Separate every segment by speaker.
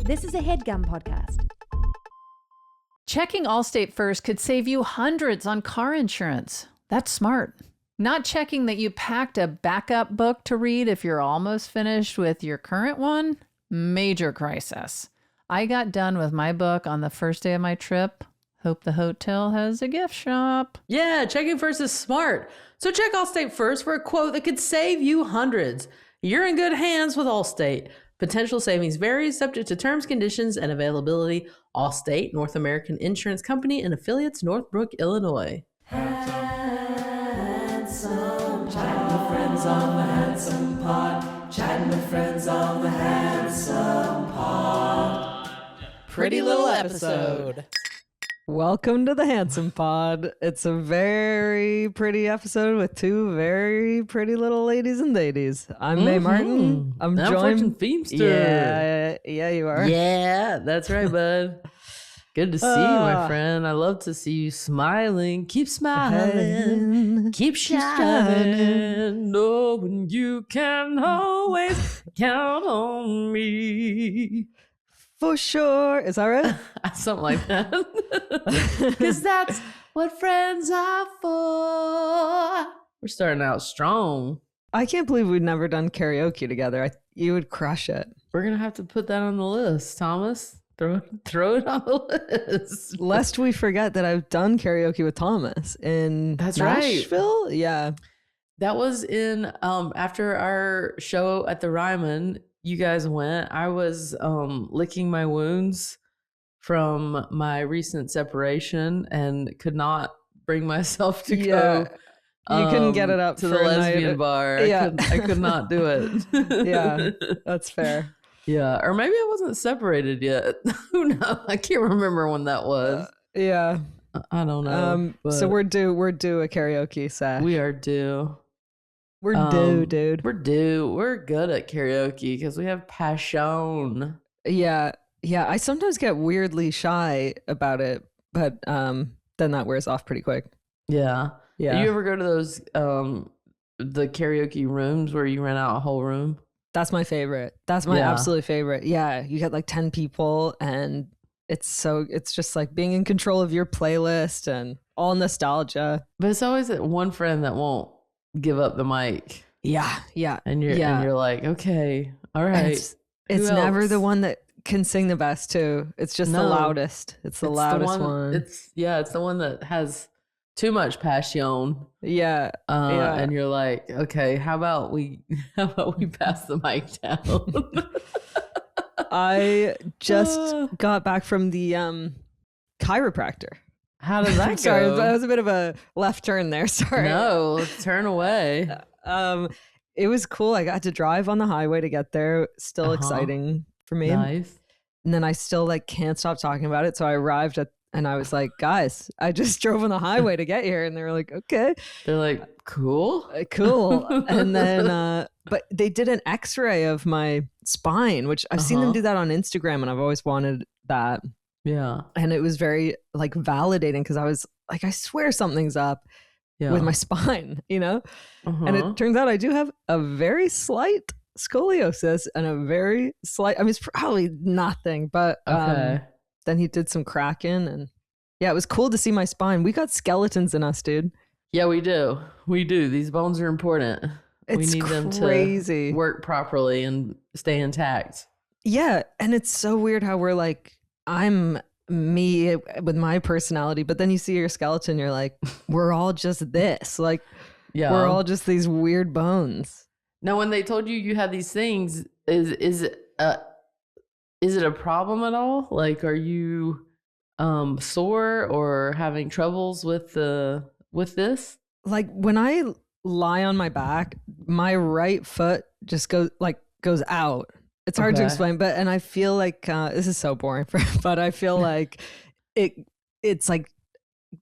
Speaker 1: This is a HeadGum podcast.
Speaker 2: Checking Allstate first could save you hundreds on car insurance. That's smart. Not checking that you packed a backup book to read if you're almost finished with your current one? Major crisis. I got done with my book on the first day of my trip. Hope the hotel has a gift shop.
Speaker 3: Yeah, checking first is smart. So check Allstate first for a quote that could save you hundreds. You're in good hands with Allstate. Potential savings vary, subject to terms, conditions, and availability. Allstate, North American Insurance Company and affiliates, Northbrook, Illinois. Handsome, chatting with friends on the Handsome Pod. Chatting with friends on the Handsome Pod.
Speaker 2: Pretty little episode.
Speaker 4: Welcome to the Handsome Pod. It's a very pretty episode with two very pretty little ladies and ladies. I'm Mae Martin. I'm joined.
Speaker 3: Fortune Feimster.
Speaker 4: Yeah, you are.
Speaker 3: Yeah, that's right, bud. Good to see you, my friend. I love to see you smiling. Keep smiling. Keep shining. Knowing you can always count on me.
Speaker 4: For sure. Is that right?
Speaker 3: Something like that. Because that's what friends are for. We're starting out strong.
Speaker 4: I can't believe we've never done karaoke together. You would crush it.
Speaker 3: We're going to have to put that on the list, Thomas. Throw it on the list.
Speaker 4: Lest we forget that I've done karaoke with Thomas in Nashville. Right. Yeah.
Speaker 3: That was in after our show at the Ryman. You guys went. I was licking my wounds from my recent separation and could not bring myself to go.
Speaker 4: You couldn't get it up
Speaker 3: to
Speaker 4: for
Speaker 3: the
Speaker 4: a
Speaker 3: lesbian
Speaker 4: night.
Speaker 3: bar.
Speaker 4: Yeah.
Speaker 3: I could not do it.
Speaker 4: Yeah, that's fair.
Speaker 3: Yeah, or maybe I wasn't separated yet. Who knows? I can't remember when that was.
Speaker 4: Yeah,
Speaker 3: I don't know.
Speaker 4: So we're due a karaoke set.
Speaker 3: We are due.
Speaker 4: We're due, dude.
Speaker 3: We're due. We're good at karaoke because we have passion.
Speaker 4: Yeah. I sometimes get weirdly shy about it, but then that wears off pretty quick.
Speaker 3: Yeah.
Speaker 4: Yeah.
Speaker 3: Do you ever go to those the karaoke rooms where you rent out a whole room?
Speaker 4: That's my favorite. That's my absolute favorite. Yeah, you get like 10 people, and it's just like being in control of your playlist and all nostalgia.
Speaker 3: But it's always that one friend that won't give up the mic.
Speaker 4: Yeah.
Speaker 3: And you're like, okay, all right.
Speaker 4: It's never the one that can sing the best too. It's just the loudest. It's the loudest one.
Speaker 3: It's the one that has too much passion.
Speaker 4: Yeah.
Speaker 3: And you're like, okay, how about we pass the mic down?
Speaker 4: I just got back from the chiropractor.
Speaker 3: How did that go?
Speaker 4: Sorry, that was a bit of a left turn there. Sorry.
Speaker 3: No, turn away.
Speaker 4: It was cool. I got to drive on the highway to get there. Still exciting for me.
Speaker 3: Nice.
Speaker 4: And then I still can't stop talking about it. So I arrived and I was like, guys, I just drove on the highway to get here. And they were like, okay.
Speaker 3: They're like, cool.
Speaker 4: Cool. And then, but they did an x-ray of my spine, which I've seen them do that on Instagram. And I've always wanted that.
Speaker 3: Yeah.
Speaker 4: And it was very validating because I was like, I swear something's up with my spine, And it turns out I do have a very slight scoliosis and a very slight, it's probably nothing, but then he did some cracking and it was cool to see my spine. We got skeletons in us, dude.
Speaker 3: Yeah, we do. These bones are important. We need them to work properly and stay intact.
Speaker 4: Yeah. And it's so weird how we're like, I'm me with my personality, but then you see your skeleton, you're like, we're all just this. Like, we're all just these weird bones.
Speaker 3: Now, when they told you had these things, is it a problem at all? Like, are you sore or having troubles with this?
Speaker 4: Like when I lie on my back, my right foot just goes out. It's hard to explain, and I feel like this is so boring, but I feel like it's like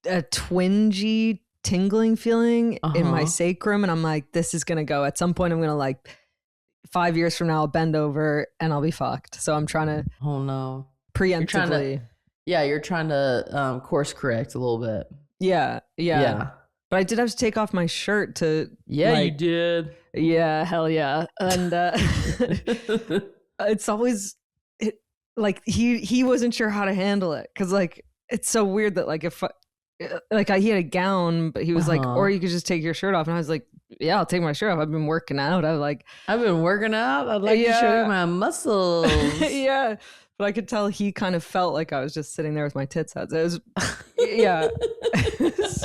Speaker 4: a twingy, tingling feeling in my sacrum, and I'm like, this is gonna go. At some point, I'm gonna 5 years from now, I'll bend over and I'll be fucked. So I'm trying to.
Speaker 3: Oh no!
Speaker 4: Preemptively.
Speaker 3: You're trying to course correct a little bit.
Speaker 4: Yeah. But I did have to take off my shirt to.
Speaker 3: Yeah, you did.
Speaker 4: Yeah, hell yeah, and it's always like he wasn't sure how to handle it because like it's so weird that like if like he had a gown, but he was like, or you could just take your shirt off, and I was like, yeah, I'll take my shirt off. I've been working out.
Speaker 3: I've been working out. I'd like to show you my muscles.
Speaker 4: Yeah. But I could tell he kind of felt like I was just sitting there with my tits out. So it was, yeah.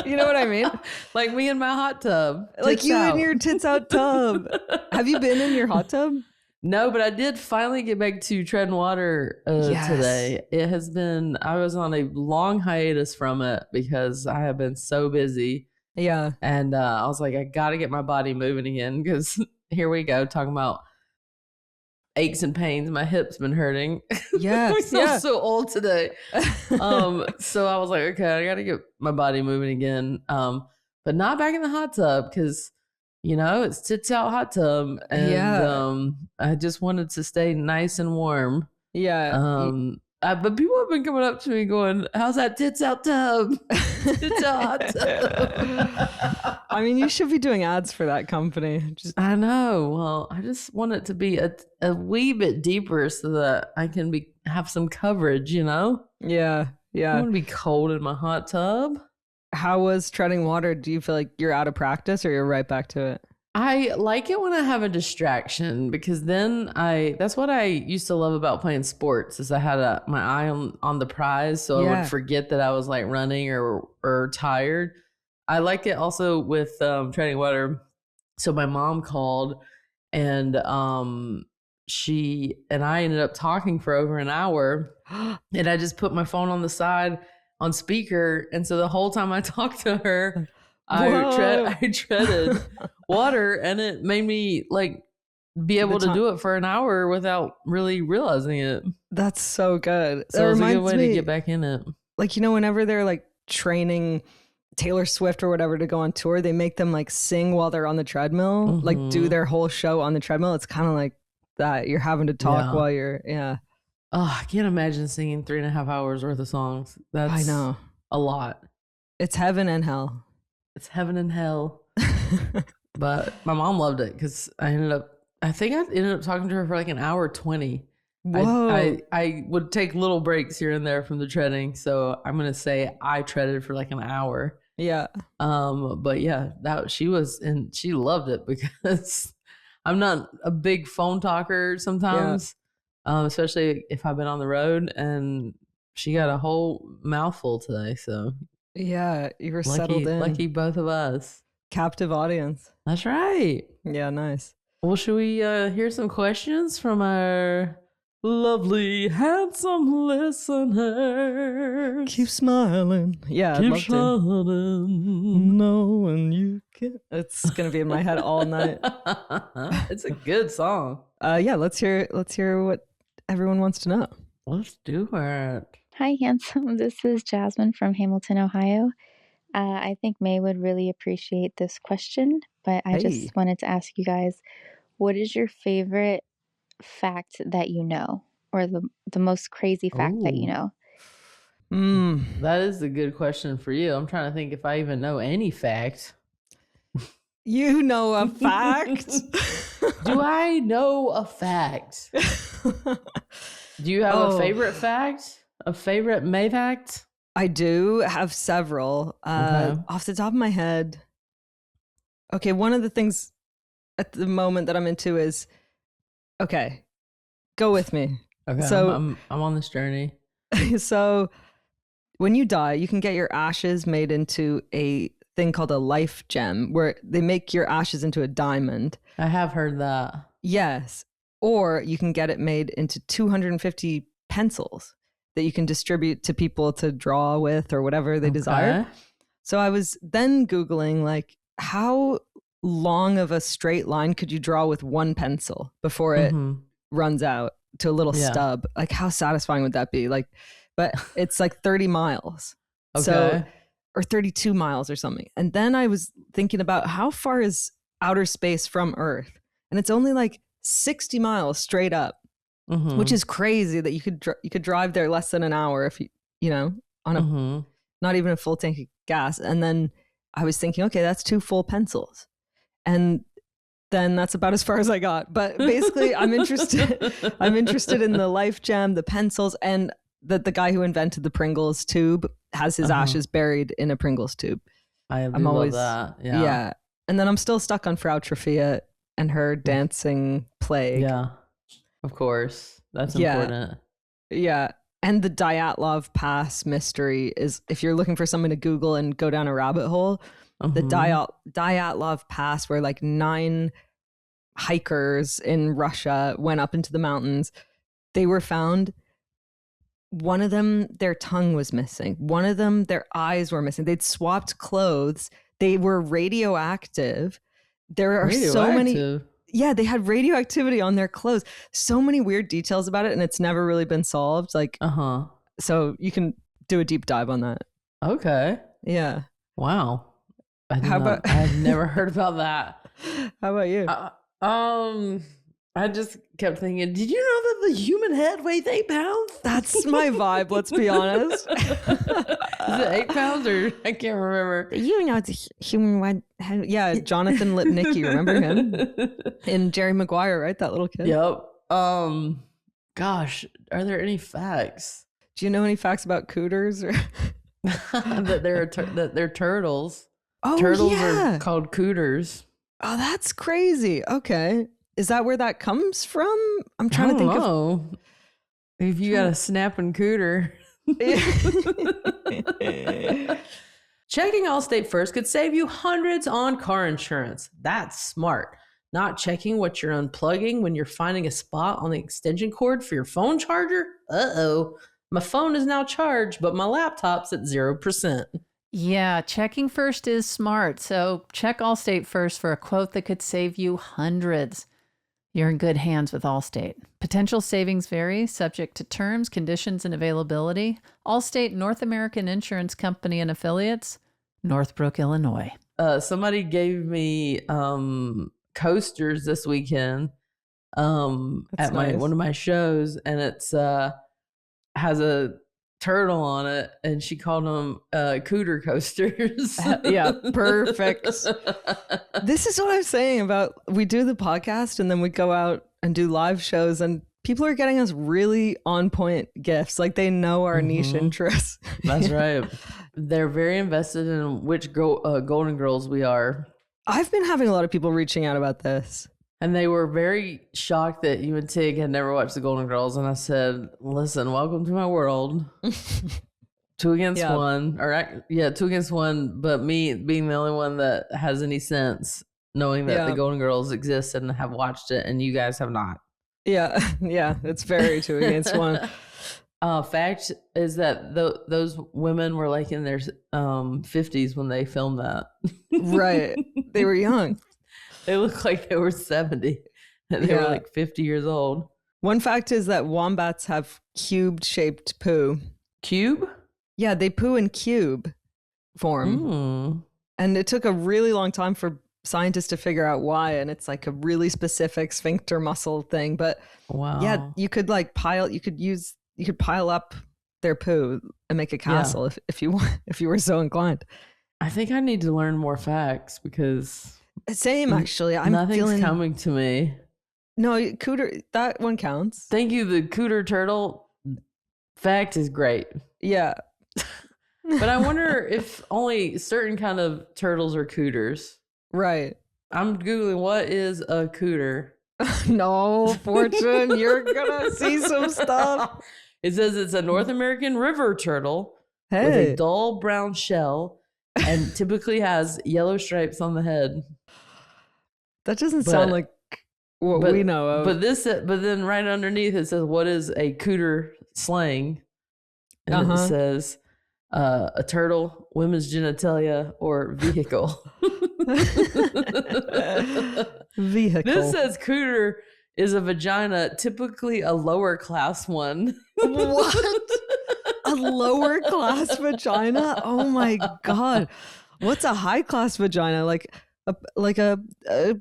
Speaker 4: You know what I mean?
Speaker 3: Like me in my hot tub.
Speaker 4: Like you in your tits out tub. Have you been in your hot tub?
Speaker 3: No, but I did finally get back to treading water today. It has been, I was on a long hiatus from it because I have been so busy.
Speaker 4: Yeah.
Speaker 3: And I was like, I got to get my body moving again because here we go, talking about aches and pains. My hip's been hurting.
Speaker 4: Yeah.
Speaker 3: We feel so old today. So I was like, okay, I got to get my body moving again. But not back in the hot tub because, you know, it's tits out hot tub. And I just wanted to stay nice and warm.
Speaker 4: Yeah.
Speaker 3: But people have been coming up to me going, how's that tits out tub? Tits out hot tub.
Speaker 4: I mean, you should be doing ads for that company.
Speaker 3: I know. Well, I just want it to be a wee bit deeper so that I can have some coverage, you know?
Speaker 4: Yeah. Yeah.
Speaker 3: I want to be cold in my hot tub.
Speaker 4: How was treading water? Do you feel like you're out of practice or you're right back to it?
Speaker 3: I like it when I have a distraction because then that's what I used to love about playing sports is I had my eye on the prize. So I would forget that I was like running or tired. I like it also with treading water. So my mom called and she and I ended up talking for over an hour and I just put my phone on the side on speaker. And so the whole time I talked to her, I treaded water and it made me like be able to do it for an hour without really realizing it.
Speaker 4: That's so good.
Speaker 3: So it's a good way to get back in it.
Speaker 4: Like, you know, whenever they're like training Taylor Swift or whatever to go on tour, they make them like sing while they're on the treadmill, like do their whole show on the treadmill. It's kind of like that. You're having to talk while you're,
Speaker 3: Oh, I can't imagine singing 3.5 hours worth of songs.
Speaker 4: I know.
Speaker 3: A lot.
Speaker 4: It's heaven and hell.
Speaker 3: It's heaven and hell. But my mom loved it because I ended up talking to her for like an hour 20.
Speaker 4: Whoa.
Speaker 3: I would take little breaks here and there from the treading. So I'm going to say I treaded for like an hour.
Speaker 4: Yeah.
Speaker 3: But yeah, she loved it because I'm not a big phone talker sometimes, especially if I've been on the road, and she got a whole mouthful today. So
Speaker 4: yeah, you were settled in.
Speaker 3: Lucky both of us.
Speaker 4: Captive audience.
Speaker 3: That's right.
Speaker 4: Yeah, nice.
Speaker 3: Well, should we hear some questions from our lovely, handsome listeners?
Speaker 4: Keep smiling. Yeah,
Speaker 3: Keep
Speaker 4: I'd love
Speaker 3: smiling.
Speaker 4: No, and you can. It's gonna be in my head all night.
Speaker 3: It's a good song.
Speaker 4: Yeah, let's hear what everyone wants to know.
Speaker 3: Let's do it.
Speaker 1: Hi, handsome. This is Jasmine from Hamilton, Ohio. I think Mae would really appreciate this question, but I just wanted to ask you guys, what is your favorite fact that you know, or the most crazy fact that you know?
Speaker 3: That is a good question for you. I'm trying to think if I even know any fact.
Speaker 4: You know a fact?
Speaker 3: Do I know a fact? Do you have a favorite fact? A favorite Mae fact?
Speaker 4: I do have several. Off the top of my head. Okay, one of the things at the moment that I'm into is, okay, go with me.
Speaker 3: Okay,
Speaker 4: so
Speaker 3: I'm on this journey.
Speaker 4: So when you die, you can get your ashes made into a thing called a life gem, where they make your ashes into a diamond.
Speaker 3: I have heard that.
Speaker 4: Yes. Or you can get it made into 250 pencils that you can distribute to people to draw with or whatever they desire. So I was then Googling, like, how long of a straight line could you draw with one pencil before it runs out to a little stub? Like, how satisfying would that be? Like, but it's like 30 miles. So, or 32 miles or something. And then I was thinking about how far is outer space from Earth? And it's only like 60 miles straight up. Which is crazy that you could drive there less than an hour if you know, on a not even a full tank of gas. And then I was thinking, okay, that's 2 full pencils. And then that's about as far as I got. But basically, I'm interested. I'm interested in the Life Gem, the pencils, and that the guy who invented the Pringles tube has his ashes buried in a Pringles tube.
Speaker 3: I'm always love that.
Speaker 4: Yeah. And then I'm still stuck on Frau Trafia and her dancing plague.
Speaker 3: Yeah, of course, that's important.
Speaker 4: Yeah. And the Dyatlov Pass mystery is, if you're looking for something to Google and go down a rabbit hole, the Dyatlov Pass, where like 9 hikers in Russia went up into the mountains. They were found. One of them, their tongue was missing. One of them, their eyes were missing. They'd swapped clothes. They were radioactive. There are so many. Yeah, they had radioactivity on their clothes. So many weird details about it, and it's never really been solved. Like, so you can do a deep dive on that.
Speaker 3: Okay.
Speaker 4: Yeah.
Speaker 3: Wow. I've never heard about that.
Speaker 4: How about you?
Speaker 3: I just kept thinking, did you know that the human head weighs 8 pounds?
Speaker 4: That's my vibe, let's be honest.
Speaker 3: Is it 8 pounds or I can't remember.
Speaker 4: You know, it's a human head. Yeah, Jonathan Lipnicki, remember him? In Jerry Maguire, right? That little kid.
Speaker 3: Yep. Gosh, are there any facts?
Speaker 4: Do you know any facts about cooters? Or
Speaker 3: that they're turtles.
Speaker 4: Oh,
Speaker 3: turtles are called cooters.
Speaker 4: Oh, that's crazy. Okay. Is that where that comes from? I'm trying to think of.
Speaker 3: If you got a snapping cooter. Checking Allstate first could save you hundreds on car insurance. That's smart. Not checking what you're unplugging when you're finding a spot on the extension cord for your phone charger? Uh-oh. My phone is now charged, but my laptop's at 0%.
Speaker 2: Yeah, checking first is smart. So check Allstate first for a quote that could save you hundreds. You're in good hands with Allstate. Potential savings vary, subject to terms, conditions, and availability. Allstate North American Insurance Company and Affiliates, Northbrook, Illinois.
Speaker 3: Somebody gave me coasters this weekend at one of my shows, and it's has a turtle on it, and she called them cooter coasters.
Speaker 4: Yeah, perfect. This is what I'm saying about, we do the podcast and then we go out and do live shows, and people are getting us really on point gifts. Like, they know our niche interests.
Speaker 3: That's right. They're very invested in which Golden Girls we are.
Speaker 4: I've been having a lot of people reaching out about this.
Speaker 3: And they were very shocked that you and Tig had never watched the Golden Girls. And I said, listen, welcome to my world. 2 against 1. Or 2 against 1. But me being the only one that has any sense, knowing that the Golden Girls exist and have watched it, and you guys have not.
Speaker 4: Yeah, it's very 2 against 1.
Speaker 3: Fact is that those women were like in their 50s when they filmed that.
Speaker 4: Right. They were young.
Speaker 3: They look like they were 70 and they were like 50 years old.
Speaker 4: One fact is that wombats have cubed shaped poo.
Speaker 3: Cube?
Speaker 4: Yeah, they poo in cube form. And it took a really long time for scientists to figure out why. And it's like a really specific sphincter muscle thing. But yeah, you could like you could pile up their poo and make a castle if you were so inclined.
Speaker 3: I think I need to learn more facts because
Speaker 4: same actually.
Speaker 3: Nothing's coming to me.
Speaker 4: No, cooter, that one counts.
Speaker 3: Thank you. The cooter turtle fact is great.
Speaker 4: Yeah.
Speaker 3: But I wonder if only certain kind of turtles are cooters.
Speaker 4: Right.
Speaker 3: I'm Googling what is a cooter.
Speaker 4: No, Fortune, you're gonna see some stuff.
Speaker 3: It says it's a North American river turtle with a dull brown shell and typically has yellow stripes on the head. That
Speaker 4: doesn't sound like what we know of.
Speaker 3: But then right underneath it says, what is a cooter slang? And it says a turtle, women's genitalia, or vehicle.
Speaker 4: Vehicle.
Speaker 3: This says cooter is a vagina, typically a lower class one.
Speaker 4: What? A lower class vagina? Oh my God. What's a high class vagina? Like a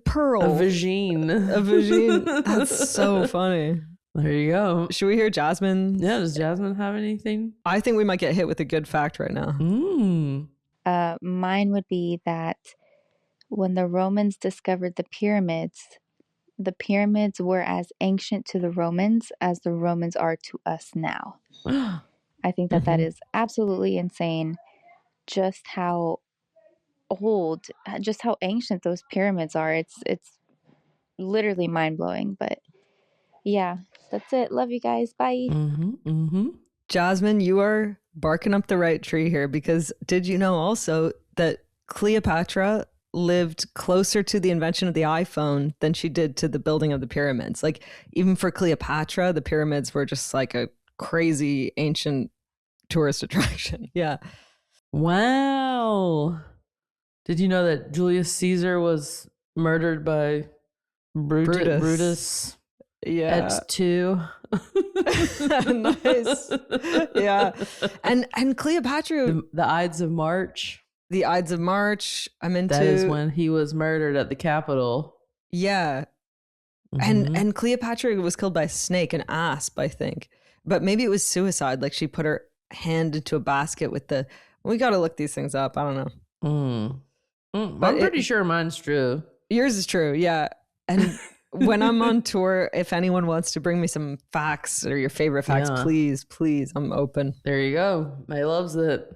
Speaker 4: pearl.
Speaker 3: A vagine.
Speaker 4: A vagine. That's so funny.
Speaker 3: There you go.
Speaker 4: Should we hear Jasmine?
Speaker 3: Yeah, does Jasmine have anything?
Speaker 4: I think we might get hit with a good fact right now.
Speaker 1: Mine would be that when the Romans discovered the pyramids were as ancient to the Romans as the Romans are to us now. I think that is absolutely insane, just how old, just how ancient those pyramids are. It's literally mind-blowing, but yeah, that's it. Love you guys. Bye.
Speaker 4: Jasmine, you are barking up the right tree here, because did you know also that Cleopatra lived closer to the invention of the iPhone than she did to the building of the pyramids? Like, even for Cleopatra, the pyramids were just like a crazy ancient tourist attraction. Yeah.
Speaker 3: Wow. Did you know that Julius Caesar was murdered by Brutus?
Speaker 4: Yeah.
Speaker 3: X2.
Speaker 4: Nice. Yeah. And Cleopatra.
Speaker 3: The Ides of March.
Speaker 4: The Ides of March. I'm into.
Speaker 3: That is when he was murdered at the Capitol.
Speaker 4: Yeah. And Cleopatra was killed by a snake, an asp, I think. But maybe it was suicide. Like, she put her hand into a basket with the. We got to look these things up. I don't know.
Speaker 3: But I'm pretty sure mine's true.
Speaker 4: Yours is true. Yeah. And when I'm on tour, if anyone wants to bring me some facts or your favorite facts, please, I'm open.
Speaker 3: There you go. May loves it.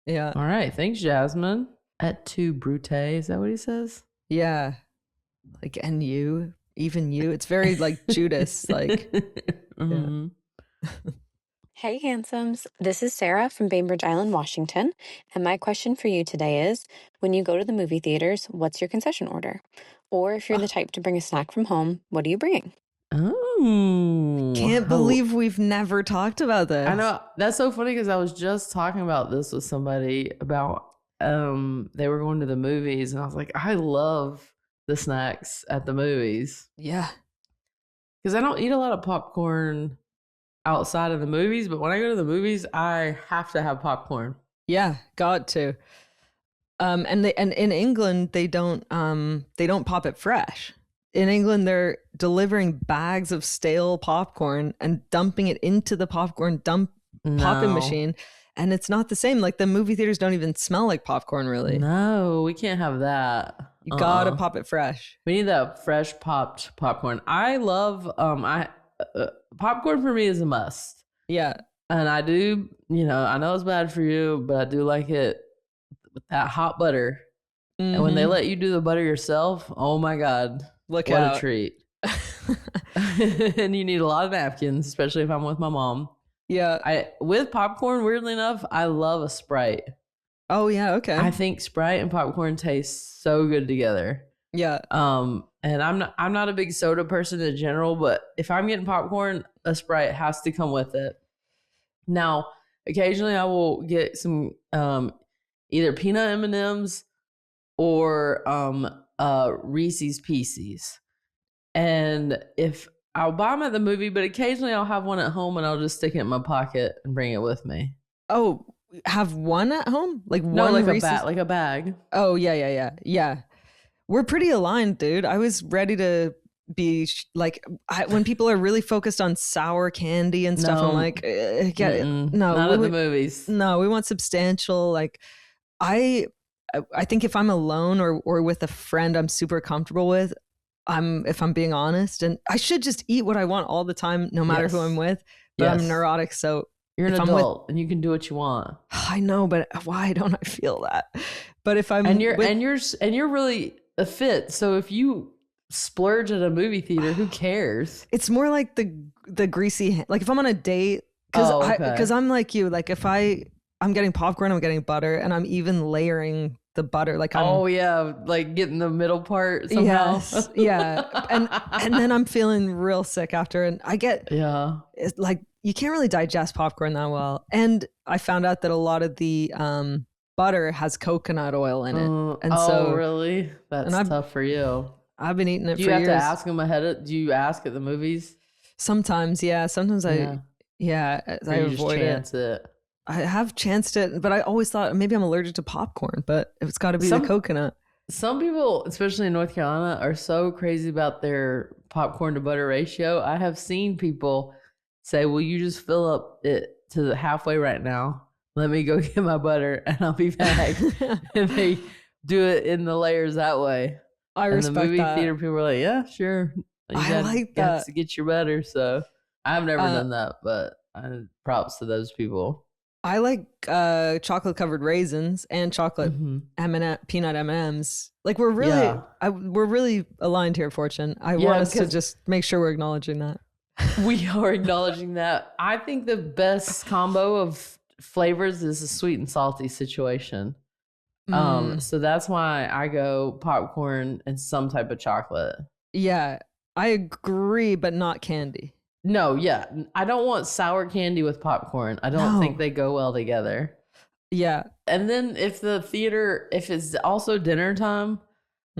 Speaker 4: Yeah.
Speaker 3: All right. Thanks, Jasmine. Et tu, Brute? Is that what he says?
Speaker 4: Yeah. Like, and you, even you. It's very like Judas. Like, yeah.
Speaker 5: Hey, handsomes. This is Sarah from Bainbridge Island, Washington. And my question for you today is, when you go to the movie theaters, what's your concession order? Or if you're the type to bring a snack from home, what are you bringing?
Speaker 3: Oh.
Speaker 4: Can't believe we've never talked about this.
Speaker 3: I know. That's so funny because I was just talking about this with somebody about they were going to the movies, and I was like, I love the snacks at the movies.
Speaker 4: Yeah.
Speaker 3: Because I don't eat a lot of popcorn outside of the movies, but when I go to the movies, I have to have popcorn.
Speaker 4: Yeah, got to. And in England they don't pop it fresh. In England they're delivering bags of stale popcorn and dumping it into the popcorn popping machine, and it's not the same. Like, the movie theaters don't even smell like popcorn, really.
Speaker 3: No, we can't have that.
Speaker 4: You gotta pop it fresh.
Speaker 3: We need that fresh popped popcorn. I love popcorn for me is a must.
Speaker 4: Yeah.
Speaker 3: And I do, I know it's bad for you, but I do like it with that hot butter. And when they let you do the butter yourself, oh my God.
Speaker 4: What
Speaker 3: a treat. And you need a lot of napkins, especially if I'm with my mom.
Speaker 4: Yeah.
Speaker 3: With popcorn, weirdly enough, I love a Sprite.
Speaker 4: Oh yeah, okay.
Speaker 3: I think Sprite and popcorn taste so good together.
Speaker 4: Yeah.
Speaker 3: And I'm not a big soda person in general, but if I'm getting popcorn, a Sprite has to come with it. Now, occasionally I will get some either peanut M&Ms or Reese's Pieces. And if I'll buy them at the movie, but occasionally I'll have one at home and I'll just stick it in my pocket and bring it with me.
Speaker 4: Oh, have one at home? Like one
Speaker 3: like
Speaker 4: Reese's?
Speaker 3: like a bag.
Speaker 4: Oh, yeah. We're pretty aligned, dude. I was ready to be when people are really focused on sour candy and stuff, I'm like, get it. No,
Speaker 3: not at the movies.
Speaker 4: No, we want substantial. Like, I think if I'm alone or with a friend I'm super comfortable with, if I'm being honest, and I should just eat what I want all the time, no matter who I'm with. But I'm neurotic, so
Speaker 3: you're an adult and you can do what you want.
Speaker 4: I know, but why don't I feel that? But if I'm
Speaker 3: and you're really a fit, so if you splurge at a movie theater, who cares?
Speaker 4: It's more like the greasy, like if I'm on a date, because I'm like you, like if I'm getting popcorn, I'm getting butter, and I'm even layering the butter, like
Speaker 3: like getting the middle part somehow.
Speaker 4: Yes, yeah, and then I'm feeling real sick after, and I get it's like you can't really digest popcorn that well. And I found out that a lot of the butter has coconut oil in it, and so
Speaker 3: really, that's tough for you.
Speaker 4: I've been eating it for years.
Speaker 3: Do you have to ask them ahead? Do you ask at the movies?
Speaker 4: Sometimes, yeah. Sometimes I avoid
Speaker 3: it.
Speaker 4: I have chanced it, but I always thought maybe I'm allergic to popcorn, but it's got to be the coconut.
Speaker 3: Some people, especially in North Carolina, are so crazy about their popcorn to butter ratio. I have seen people say, "Will you just fill up it to the halfway right now? Let me go get my butter and I'll be back." And they do it in the layers that way.
Speaker 4: I
Speaker 3: and
Speaker 4: respect
Speaker 3: the movie
Speaker 4: that.
Speaker 3: theater people were like, yeah, sure.
Speaker 4: I like that.
Speaker 3: To get your better. So I've never done that, but props to those people.
Speaker 4: I like chocolate covered raisins and chocolate peanut M&Ms. Like we're really aligned here, Fortune. I want us to just make sure we're acknowledging that.
Speaker 3: We are acknowledging that. I think the best combo of flavors is a sweet and salty situation. So that's why I go popcorn and some type of chocolate.
Speaker 4: Yeah, I agree, but not candy.
Speaker 3: No, yeah. I don't want sour candy with popcorn. I don't think they go well together.
Speaker 4: Yeah.
Speaker 3: And then if it's also dinner time,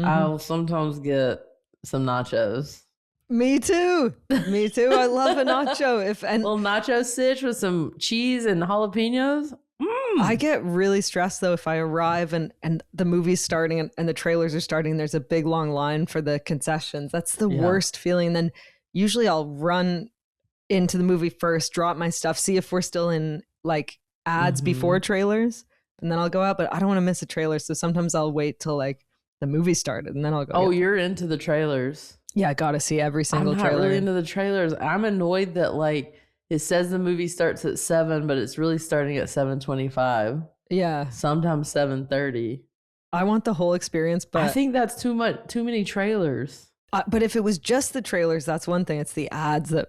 Speaker 3: I'll sometimes get some nachos.
Speaker 4: Me too. I love a nacho.
Speaker 3: Little nacho stitch with some cheese and jalapenos.
Speaker 4: I get really stressed though if I arrive and the movie's starting and the trailers are starting. There's a big long line for the concessions. That's the worst feeling. Then usually I'll run into the movie first, drop my stuff, see if we're still in like ads before trailers, and then I'll go out. But I don't want to miss a trailer, so sometimes I'll wait till like the movie started and then I'll go.
Speaker 3: Oh, you're into the trailers?
Speaker 4: Yeah, I gotta see every single trailer.
Speaker 3: I'm not really into the trailers. I'm annoyed that like it says the movie starts at 7, but it's really starting at 7:25.
Speaker 4: Yeah, sometimes
Speaker 3: 7:30.
Speaker 4: I want the whole experience, but
Speaker 3: I think that's too many trailers.
Speaker 4: But if it was just the trailers, that's one thing. It's the ads that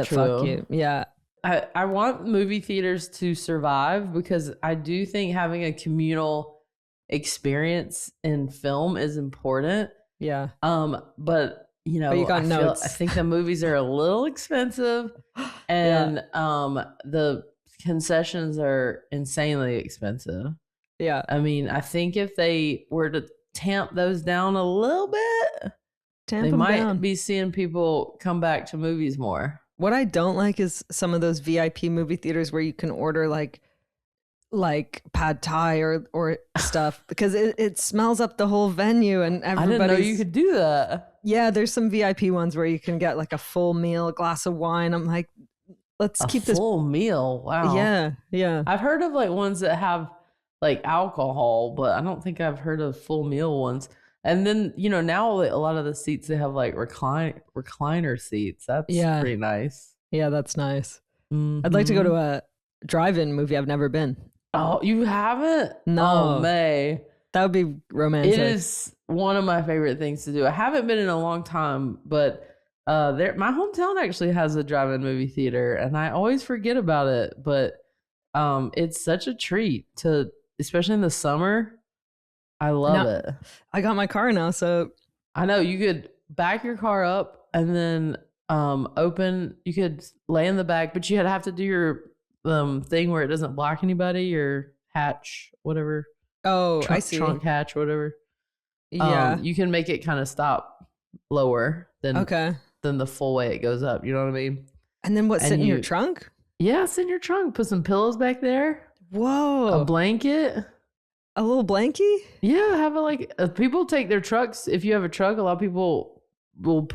Speaker 4: fuck you. Yeah.
Speaker 3: I want movie theaters to survive because I do think having a communal experience in film is important.
Speaker 4: Yeah.
Speaker 3: But you know,
Speaker 4: you got notes.
Speaker 3: I think the movies are a little expensive, and the concessions are insanely expensive.
Speaker 4: Yeah.
Speaker 3: I mean, I think if they were to tamp those down a little bit, they might be seeing people come back to movies more.
Speaker 4: What I don't like is some of those VIP movie theaters where you can order like pad thai or stuff because it smells up the whole venue and everybody.
Speaker 3: I didn't know you could do that.
Speaker 4: Yeah, there's some VIP ones where you can get like a full meal, a glass of wine. I'm like, let's keep this
Speaker 3: full meal. Wow.
Speaker 4: Yeah.
Speaker 3: I've heard of like ones that have like alcohol, but I don't think I've heard of full meal ones. And then, you know, now a lot of the seats, they have like recliner seats. That's pretty nice.
Speaker 4: Yeah, that's nice. I'd like to go to a drive-in movie. I've never been.
Speaker 3: Oh, you haven't?
Speaker 4: No.
Speaker 3: Oh, May.
Speaker 4: That would be romantic.
Speaker 3: It is one of my favorite things to do. I haven't been in a long time, but my hometown actually has a drive-in movie theater, and I always forget about it. But it's such a treat especially in the summer. I love it.
Speaker 4: I got my car now, so
Speaker 3: I know you could back your car up and then you could lay in the back, but you have to do your thing where it doesn't block anybody, your hatch, whatever.
Speaker 4: Oh, I see.
Speaker 3: Trunk hatch, whatever.
Speaker 4: Yeah.
Speaker 3: You can make it kind of stop lower than the full way it goes up. You know what I mean?
Speaker 4: And then sit in your trunk?
Speaker 3: Yeah, sit in your trunk. Put some pillows back there.
Speaker 4: Whoa.
Speaker 3: A blanket.
Speaker 4: A little blankie?
Speaker 3: Yeah, have people take their trucks. If you have a truck, a lot of people will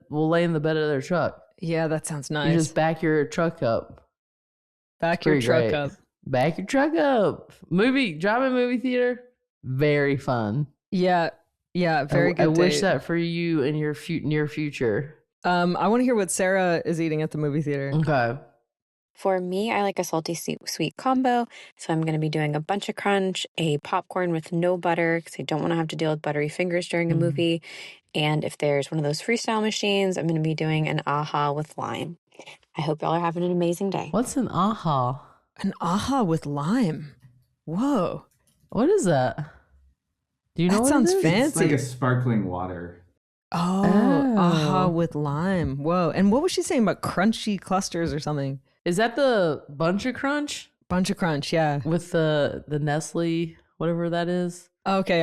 Speaker 3: lay in the bed of their truck.
Speaker 4: Yeah, that sounds nice.
Speaker 3: You just back your truck up.
Speaker 4: Back your truck up.
Speaker 3: Back your truck up. Drive-in movie theater, very fun.
Speaker 4: Yeah, very good.
Speaker 3: I wish that for you in your near future.
Speaker 4: I want to hear what Sarah is eating at the movie theater.
Speaker 3: Okay.
Speaker 5: For me, I like a salty sweet combo, so I'm going to be doing a bunch of crunch, a popcorn with no butter because I don't want to have to deal with buttery fingers during a movie, and if there's one of those freestyle machines, I'm going to be doing an aha with lime. I hope y'all are having an amazing day.
Speaker 3: What's an aha?
Speaker 4: An aha with lime. Whoa.
Speaker 3: What is that? Do you know
Speaker 4: that
Speaker 3: what
Speaker 4: sounds
Speaker 3: it is?
Speaker 4: fancy.
Speaker 6: It's like a sparkling water.
Speaker 4: Oh, aha with lime. Whoa. And what was she saying about crunchy clusters or something?
Speaker 3: Is that the Bunch of Crunch?
Speaker 4: Bunch of Crunch, yeah.
Speaker 3: With the Nestle, whatever that is.
Speaker 4: Okay,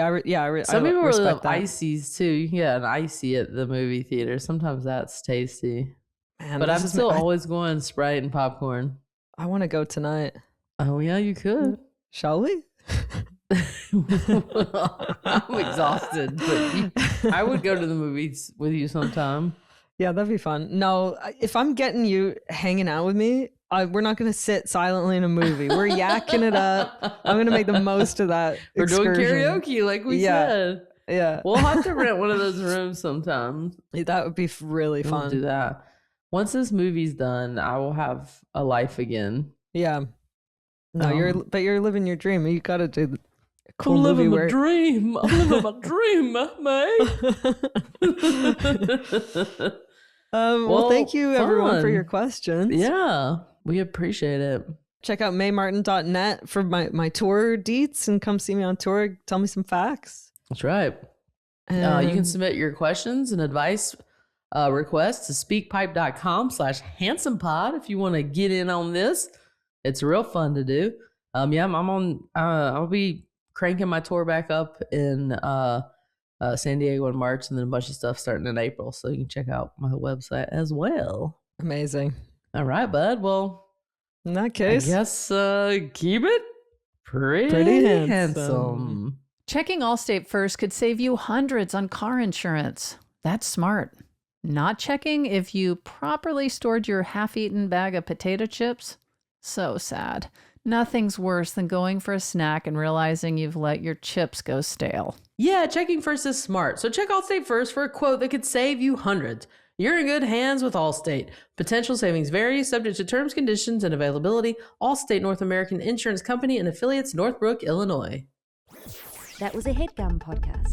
Speaker 3: Some people really love ices too. You can get an icy at the movie theater. Sometimes that's tasty.
Speaker 4: Man,
Speaker 3: but I'm still always going Sprite and popcorn.
Speaker 4: I want to go tonight.
Speaker 3: Oh yeah, you could.
Speaker 4: Shall we?
Speaker 3: I'm exhausted, but I would go to the movies with you sometime.
Speaker 4: Yeah, that'd be fun. No, if I'm getting you hanging out with me, we're not going to sit silently in a movie. We're yakking it up. I'm going to make the most of that
Speaker 3: We're
Speaker 4: excursion.
Speaker 3: doing karaoke like we said.
Speaker 4: Yeah.
Speaker 3: We'll have to rent one of those rooms sometime.
Speaker 4: That would be really fun.
Speaker 3: We'll do that. Once this movie's done, I will have a life again.
Speaker 4: Yeah. No, you're living your dream. You got to do a cool
Speaker 3: I'm
Speaker 4: movie
Speaker 3: living
Speaker 4: where
Speaker 3: my dream. I'm living my dream, Mae.
Speaker 4: Well, thank you everyone for
Speaker 3: fun.
Speaker 4: your questions.
Speaker 3: Yeah, we appreciate it.
Speaker 4: Check out maymartin.net for my tour deets and come see me on tour. Tell me some facts.
Speaker 3: That's right. You can submit your questions and advice requests to speakpipe.com/handsomepod if you want to get in on this. It's real fun to do. I'm on. I'll be cranking my tour back up in San Diego in March, and then a bunch of stuff starting in April. So you can check out my website as well.
Speaker 4: Amazing.
Speaker 3: All right, bud. Well,
Speaker 4: in that case,
Speaker 3: I guess keep it pretty handsome.
Speaker 2: Checking Allstate first could save you hundreds on car insurance. That's smart. Not checking if you properly stored your half-eaten bag of potato chips? So sad. Nothing's worse than going for a snack and realizing you've let your chips go stale.
Speaker 3: Yeah, checking first is smart. So check Allstate first for a quote that could save you hundreds. You're in good hands with Allstate. Potential savings vary, subject to terms, conditions, and availability. Allstate North American Insurance Company and affiliates, Northbrook, Illinois.
Speaker 7: That was a HeadGum podcast.